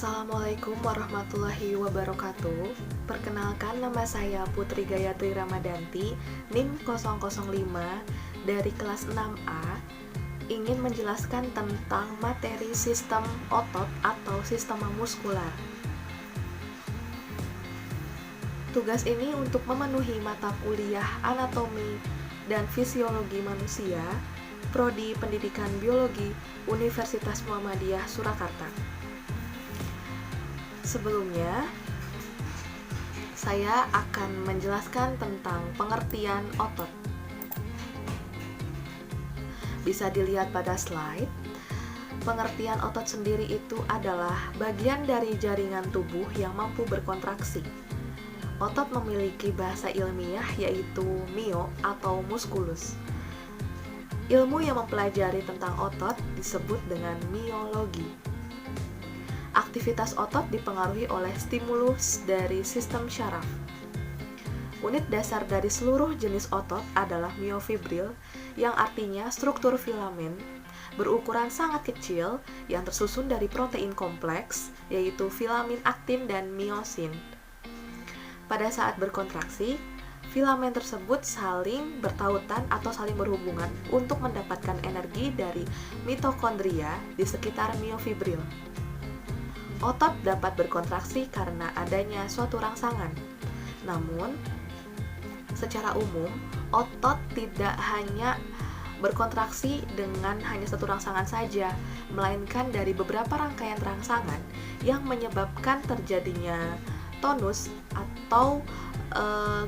Assalamualaikum warahmatullahi wabarakatuh. Perkenalkan, nama saya Putri Gayatri Ramadanti, NIM 005 dari kelas 6A, ingin menjelaskan tentang materi sistem otot atau sistem muskular. Tugas ini untuk memenuhi mata kuliah anatomi dan fisiologi manusia, Prodi Pendidikan Biologi, Universitas Muhammadiyah Surakarta. Sebelumnya, saya akan menjelaskan tentang pengertian otot. Bisa dilihat pada slide. Pengertian otot sendiri itu adalah bagian dari jaringan tubuh yang mampu berkontraksi. Otot memiliki bahasa ilmiah yaitu myo atau musculus. Ilmu yang mempelajari tentang otot disebut dengan myologi. Aktivitas otot dipengaruhi oleh stimulus dari sistem syaraf. Unit dasar dari seluruh jenis otot adalah myofibril, yang artinya struktur filamen berukuran sangat kecil yang tersusun dari protein kompleks, yaitu filamin aktin dan miosin. Pada saat berkontraksi, filamen tersebut saling bertautan atau saling berhubungan untuk mendapatkan energi dari mitokondria di sekitar myofibril. Otot dapat berkontraksi karena adanya suatu rangsangan. Namun, secara umum, otot tidak hanya berkontraksi dengan hanya satu rangsangan saja, melainkan dari beberapa rangkaian rangsangan yang menyebabkan terjadinya tonus atau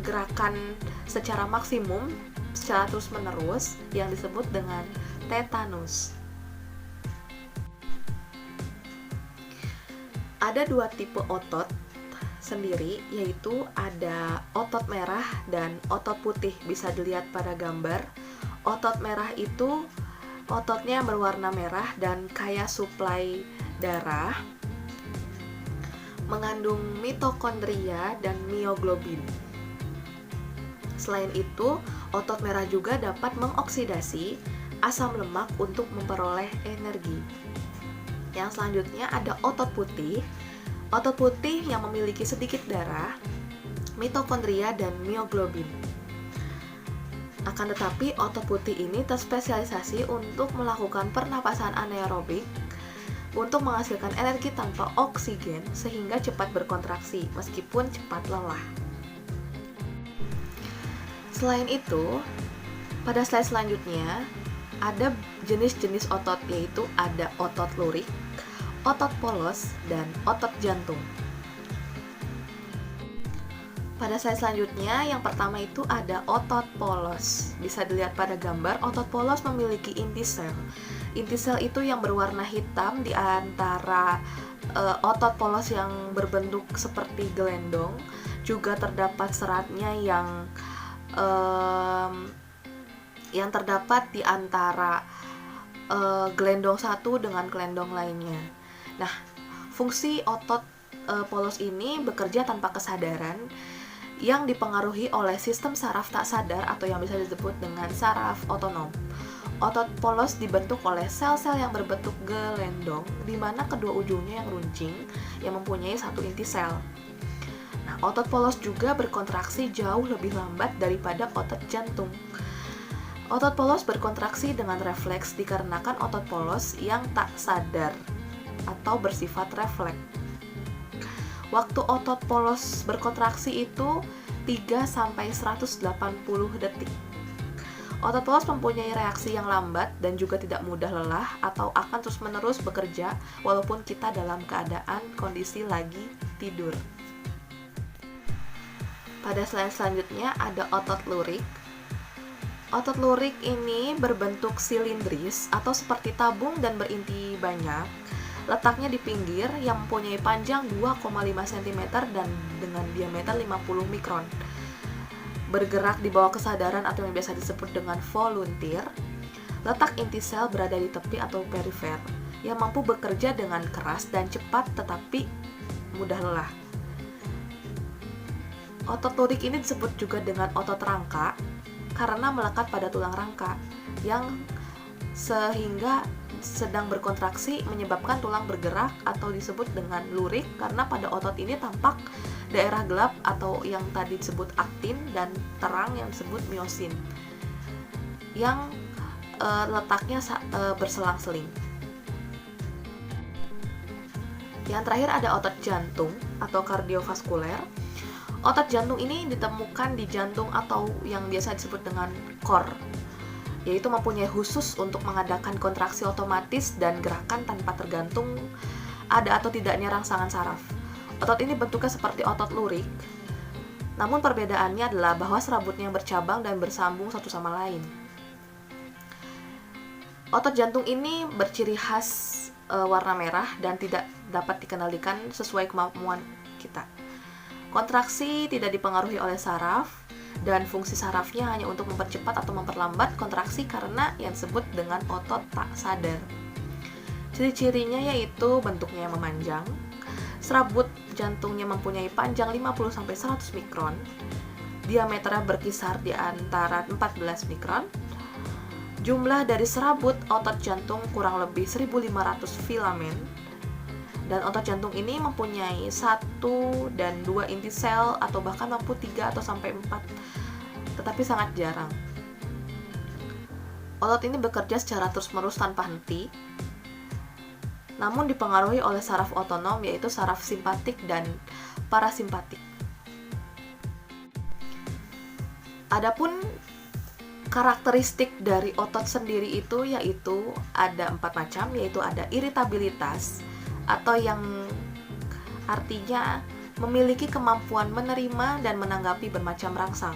gerakan secara maksimum, secara terus-menerus yang disebut dengan tetanus. Ada dua tipe otot sendiri, yaitu ada otot merah dan otot putih. Bisa dilihat pada gambar. Otot merah itu ototnya berwarna merah dan kaya suplai darah, mengandung mitokondria dan mioglobin. Selain itu, otot merah juga dapat mengoksidasi asam lemak untuk memperoleh energi. Yang selanjutnya ada otot putih. Otot putih yang memiliki sedikit darah, mitokondria, dan mioglobin. Akan tetapi, otot putih ini terspesialisasi untuk melakukan pernapasan anaerobik untuk menghasilkan energi tanpa oksigen sehingga cepat berkontraksi meskipun cepat lelah. Selain itu, pada slide selanjutnya ada jenis-jenis otot, yaitu ada otot lurik, otot polos, dan otot jantung. Pada slide selanjutnya, yang pertama itu ada otot polos. Bisa dilihat pada gambar, otot polos memiliki inti sel. Inti sel itu yang berwarna hitam di antara otot polos yang berbentuk seperti gelendong. Juga terdapat seratnya yang terdapat di antara gelendong satu dengan gelendong lainnya. Nah, fungsi otot polos ini bekerja tanpa kesadaran yang dipengaruhi oleh sistem saraf tak sadar atau yang bisa disebut dengan saraf otonom. Otot polos dibentuk oleh sel-sel yang berbentuk gelendong, di mana kedua ujungnya yang runcing, yang mempunyai satu inti sel. Nah, otot polos juga berkontraksi jauh lebih lambat daripada otot jantung. Otot polos berkontraksi dengan refleks dikarenakan otot polos yang tak sadar atau bersifat refleks. Waktu otot polos berkontraksi itu 3-180 detik. Otot polos mempunyai reaksi yang lambat dan juga tidak mudah lelah atau akan terus-menerus bekerja walaupun kita dalam keadaan kondisi lagi tidur. Pada slide selanjutnya ada otot lurik. Otot lurik ini berbentuk silindris atau seperti tabung dan berinti banyak. Letaknya di pinggir yang mempunyai panjang 2,5 cm dan dengan diameter 50 mikron. Bergerak di bawah kesadaran atau yang biasa disebut dengan volunteer. Letak inti sel berada di tepi atau perifer yang mampu bekerja dengan keras dan cepat tetapi mudah lelah. Otot lurik ini disebut juga dengan otot rangka karena melekat pada tulang rangka yang sehingga sedang berkontraksi menyebabkan tulang bergerak atau disebut dengan lurik, karena pada otot ini tampak daerah gelap atau yang tadi disebut aktin dan terang yang disebut miosin yang letaknya berselang-seling. Yang terakhir ada otot jantung atau kardiovaskuler. Otot jantung ini ditemukan di jantung atau yang biasa disebut dengan core, yaitu mempunyai khusus untuk mengadakan kontraksi otomatis dan gerakan tanpa tergantung ada atau tidaknya rangsangan saraf. Otot ini bentuknya seperti otot lurik, namun perbedaannya adalah bahwa serabutnya bercabang dan bersambung satu sama lain. Otot jantung ini berciri khas warna merah dan tidak dapat dikendalikan sesuai kemampuan kita. Kontraksi tidak dipengaruhi oleh saraf, dan fungsi sarafnya hanya untuk mempercepat atau memperlambat kontraksi karena yang disebut dengan otot tak sadar. Ciri-cirinya yaitu bentuknya yang memanjang, serabut jantungnya mempunyai panjang 50-100 mikron, diameternya berkisar di antara 14 mikron, jumlah dari serabut otot jantung kurang lebih 1.500 filamen, dan otot jantung ini mempunyai 1 dan 2 inti sel atau bahkan mampu 3 atau sampai 4, tetapi sangat jarang. Otot ini bekerja secara terus-menerus tanpa henti, namun dipengaruhi oleh saraf otonom yaitu saraf simpatik dan parasimpatik. Adapun karakteristik dari otot sendiri itu yaitu ada 4 macam, yaitu ada iritabilitas atau yang artinya memiliki kemampuan menerima dan menanggapi bermacam rangsang.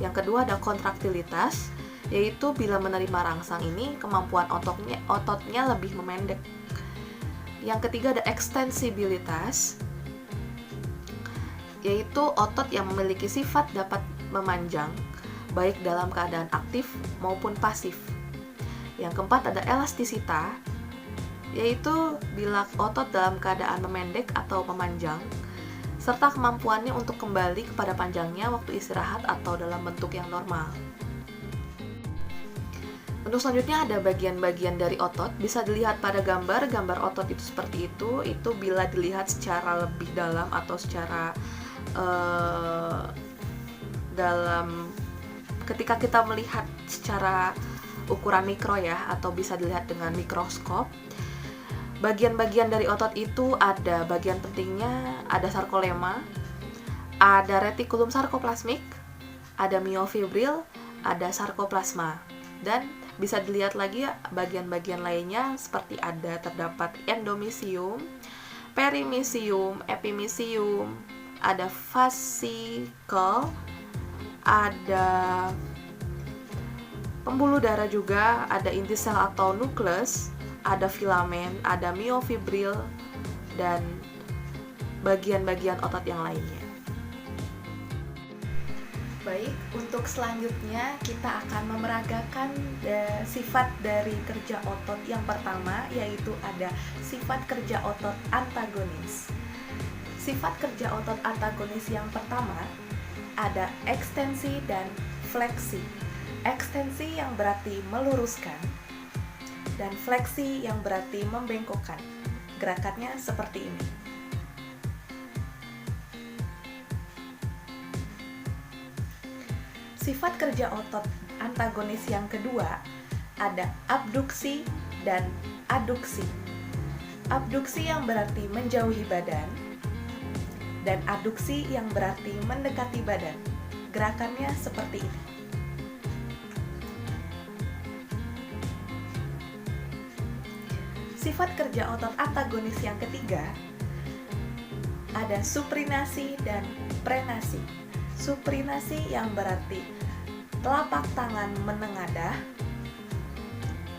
Yang kedua ada kontraktilitas, yaitu bila menerima rangsang ini kemampuan ototnya lebih memendek. Yang ketiga ada ekstensibilitas, yaitu otot yang memiliki sifat dapat memanjang baik dalam keadaan aktif maupun pasif. Yang keempat ada elastisitas, yaitu bila otot dalam keadaan memendek atau memanjang, serta kemampuannya untuk kembali kepada panjangnya waktu istirahat atau dalam bentuk yang normal. Untuk selanjutnya ada bagian-bagian dari otot, bisa dilihat pada gambar otot itu seperti itu bila dilihat secara lebih dalam atau secara dalam ketika kita melihat secara ukuran mikro ya, atau bisa dilihat dengan mikroskop. Bagian-bagian dari otot itu ada bagian pentingnya, ada sarkolema, ada retikulum sarkoplasmik, ada miofibril, ada sarkoplasma, dan bisa dilihat lagi bagian-bagian lainnya seperti terdapat endomisium, perimisium, epimisium, ada fascicle, ada pembuluh darah juga, ada inti sel atau nukleus, ada filamen, ada miofibril, dan bagian-bagian otot yang lainnya. Baik, untuk selanjutnya kita akan memeragakan sifat dari kerja otot. Yang pertama yaitu ada sifat kerja otot antagonis. Sifat kerja otot antagonis yang pertama ada ekstensi dan fleksi. Ekstensi yang berarti meluruskan dan fleksi yang berarti membengkokkan. Gerakannya seperti ini. Sifat kerja otot antagonis yang kedua ada abduksi dan aduksi. Abduksi yang berarti menjauhi badan dan aduksi yang berarti mendekati badan. Gerakannya seperti ini. Sifat kerja otot antagonis yang ketiga ada supinasi dan prenasi. Supinasi yang berarti telapak tangan menengadah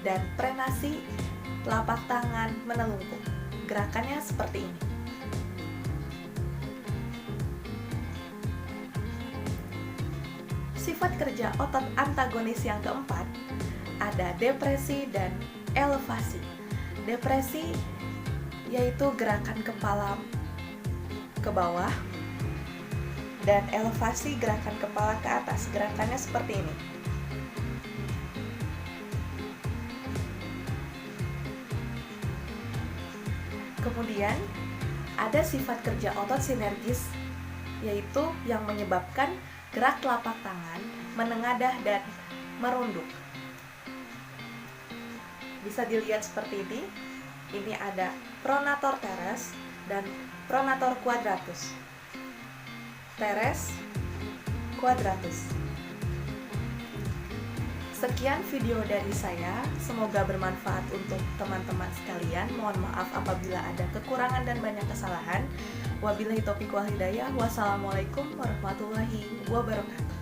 dan prenasi telapak tangan menelungkup. Gerakannya seperti ini. Sifat kerja otot antagonis yang keempat ada depresi dan elevasi. Depresi yaitu gerakan kepala ke bawah dan elevasi gerakan kepala ke atas. Gerakannya seperti ini. Kemudian ada sifat kerja otot sinergis, yaitu yang menyebabkan gerak telapak tangan menengadah dan merunduk. Bisa dilihat seperti ini. Ini ada pronator teres dan pronator quadratus. Teres, quadratus. Sekian video dari saya, semoga bermanfaat untuk teman-teman sekalian. Mohon maaf apabila ada kekurangan dan banyak kesalahan. Wabillahi taufiq wal hidayah. Wassalamualaikum warahmatullahi wabarakatuh.